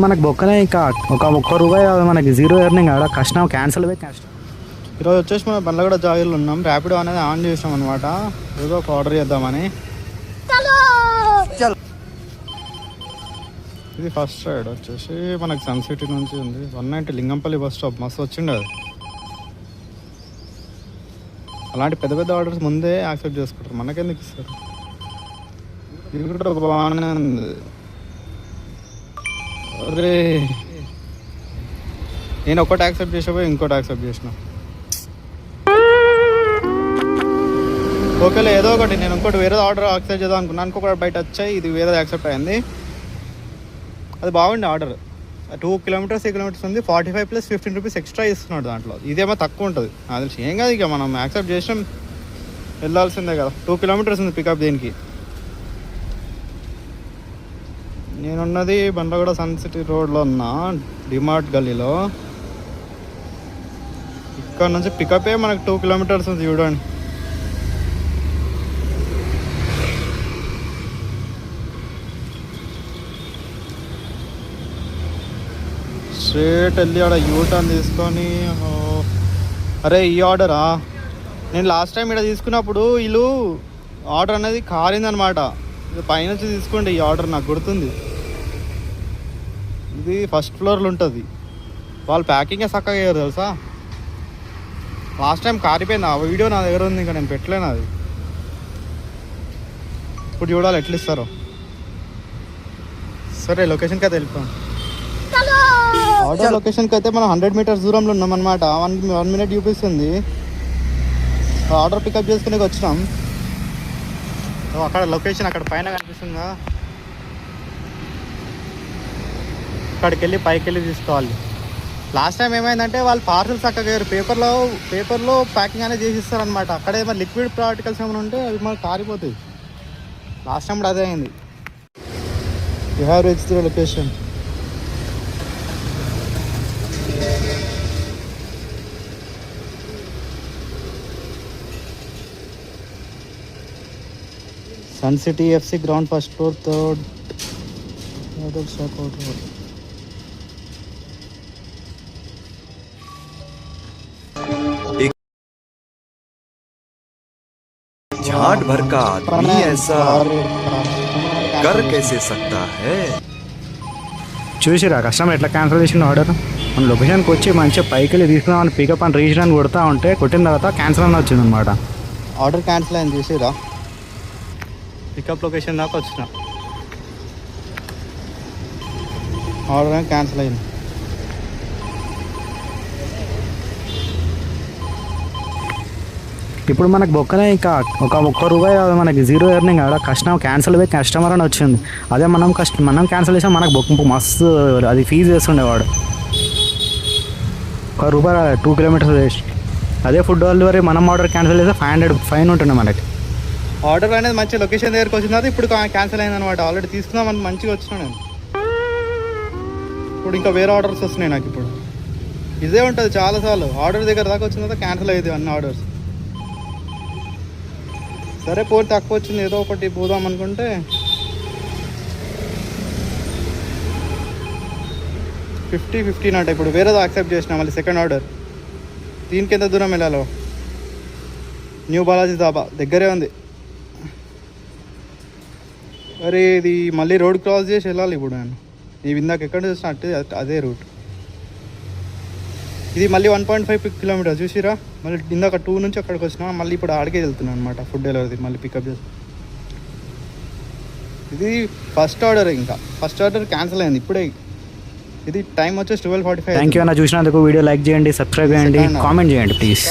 మనకు బొక్కనే ఇంకా ఒక్క రూపాయి మనకి జీరో ఎర్నింగ్ ఆడ కష్టం క్యాన్సిల్ కష్టం. ఈరోజు వచ్చేసి మనం బండ్లగూడ జాగిర్లో ఉన్నాం. ర్యాపిడో అనేది ఆన్ చేసాం అనమాట. ఏదో ఒక ఆర్డర్ చేద్దామని. ఇది ఫస్ట్ రైడ్ వచ్చేసి మనకి సన్ సిటీ నుంచి ఉంది. 190 లింగంపల్లి బస్ స్టాప్. మస్తు వచ్చిండే అది. అలాంటి పెద్ద పెద్ద ఆర్డర్స్ ముందే యాక్సెప్ట్ చేసుకుంటారు, మనకెందుకు ఇస్తారు. ఇది కూడా బాగానే ఉంది. అరే నేను ఒకటి యాక్సెప్ట్ చేసిపోయి ఇంకోటి యాక్సెప్ట్ చేసిన. ఓకేలే ఏదో ఒకటి. నేను ఇంకోటి వేరే ఆర్డర్ యాక్సెప్ట్ చేద్దాం అనుకున్నాను. ఇంకొకటి బయట వచ్చాయి, ఇది వేరే యాక్సెప్ట్ అయింది. అది బాగుంది ఆర్డర్. 2 కిలోమీటర్స్ 3 కిలోమీటర్స్ ఉంది. 45 + 15 రూపీస్ ఎక్స్ట్రా ఇస్తున్నాడు దాంట్లో. ఇదేమో తక్కువ ఉంటుంది. అది తెలిసి ఏం కాదు, ఇక మనం యాక్సెప్ట్ చేసినాం, వెళ్ళాల్సిందే కదా. 2 కిలోమీటర్స్ ఉంది పికప్ దీనికి. నేనున్నది బండ్లగూడ సన్ సిటీ రోడ్లో ఉన్నా, డిమార్ట్ గల్లీలో. ఇక్కడ నుంచి పికపే మనకు 2 కిలోమీటర్స్ ఉంది చూడండి. స్ట్రేట్ వెళ్ళి ఆడ యూటర్న్ తీసుకొని. అరే ఈ ఆర్డరా, నేను లాస్ట్ టైం ఇక్కడ తీసుకున్నప్పుడు వీళ్ళు ఆర్డర్ అనేది కారిందనమాట. ఇది పైనుంచి తీసుకోండి ఈ ఆర్డర్, నాకు గుర్తుంది. ఇది ఫస్ట్ ఫ్లోర్లో ఉంటుంది. వాళ్ళు ప్యాకింగే చక్కగా అయ్యారు తెలుసా. లాస్ట్ టైం కారిపోయింది. ఆ వీడియో నా దగ్గర ఉంది, ఇంకా నేను పెట్టలేను అది. ఇప్పుడు చూడాలి ఎట్లా ఇస్తారో. సరే లొకేషన్కి అయితే వెళ్ళిపోయాం. ఆర్డర్ లొకేషన్కి అయితే మనం 100 మీటర్స్ దూరంలో ఉన్నాం అనమాట. 1 మినిట్ చూపిస్తుంది. ఆర్డర్ పికప్ చేసుకునే వచ్చినాం. అక్కడ లొకేషన్ అక్కడ పైన కనిపిస్తుందా, అక్కడికి వెళ్ళి పైకి వెళ్ళి తీసుకోవాలి. లాస్ట్ టైం ఏమైందంటే వాళ్ళు పార్సల్ చక్కగా పేపర్లో ప్యాకింగ్ అనేది చేసి ఇస్తారనమాట. అక్కడే మరి లిక్విడ్ పార్టికల్స్ ఏమైనా ఉంటే అవి మనకు కారిపోతాయి. లాస్ట్ టైం కూడా అదే అయింది. You have reached the location. Sun city FC ground first floor 3rd stock out. झाट भर का आदमी ऐसा कर कैसे सकता है. చూసిరా కస్టమర్ ఎట్లా క్యాన్సిల్ చేసిన ఆర్డర్. మన లొకేషన్కి వచ్చి మంచిగా పైకి వెళ్ళి తీసుకున్నామని పికప్ అని రీచ్ అని కొడతా ఉంటే కొట్టిన తర్వాత క్యాన్సిల్ అని వచ్చింది అనమాట. ఆర్డర్ క్యాన్సిల్ అయింది చూసిరా. పికప్ లొకేషన్ దాకా వచ్చిన, ఆర్డర్ క్యాన్సిల్ అయింది. ఇప్పుడు మనకు బొక్కనే ఇంకా ఒక్క రూపాయి మనకి జీరో ఎర్నింగ్ ఆడ కష్టం క్యాన్సిల్ కస్టమర్ అని వచ్చింది. అదే మనం క్యాన్సిల్ చేసాం, మనకు బొక్క మస్తు అది ఫీజు వేస్తుండేవాడు. ₹1 2 kilometres waste. అదే ఫుడ్ డెలివరీ మనం ఆర్డర్ క్యాన్సిల్ చేస్తే 500 ఫైన్ ఉంటుండే మనకి. ఆర్డర్ అనేది మంచి లొకేషన్ దగ్గరికి వచ్చిన తర్వాత ఇప్పుడు క్యాన్సిల్ అయింది అనమాట. ఆల్రెడీ తీసుకుందామని మంచిగా వచ్చినా నేను. ఇప్పుడు ఇంకా వేరే ఆర్డర్స్ వస్తున్నాయి నాకు. ఇప్పుడు ఇదే ఉంటుంది చాలాసార్లు. ఆర్డర్ దగ్గర దాకా వచ్చిన తర్వాత క్యాన్సిల్ అయ్యేది అన్ని ఆర్డర్స్. సరే పోతే తక్కువ వచ్చింది, ఏదో ఒకటి పోదాం అనుకుంటే 50-15 అంటే ఇప్పుడు వేరేదో యాక్సెప్ట్ చేసిన. మళ్ళీ సెకండ్ ఆర్డర్. దీనికి ఎంత దూరం వెళ్ళాలో. న్యూ బాలాజీ దాబా దగ్గరే ఉంది. అరే ఇది మళ్ళీ రోడ్ క్రాస్ చేసి వెళ్ళాలి ఇప్పుడు నేను. ఇవి ఇందాక ఎక్కడ చూసిన అదే రూట్. ఇది మళ్ళీ 1.5 కిలోమీటర్స్ చూసిరా. మళ్ళీ ఇందాక 2 నుంచి అక్కడికి వచ్చినా, మళ్ళీ ఇప్పుడు ఆడికే వెళ్తున్నాను అనమాట. ఫుడ్ డెలివరీ మళ్ళీ పికప్ చేసి. ఇది ఫస్ట్ ఆర్డర్. ఇంకా ఫస్ట్ ఆర్డర్ క్యాన్సిల్ అయింది ఇప్పుడే. ఇది టైం వచ్చేసి 12:45. థ్యాంక్ యూ అన్న చూసినందుకు. వీడియో లైక్ చేయండి, సబ్స్క్రైబ్ చేయండి, కామెంట్ చేయండి ప్లీజ్.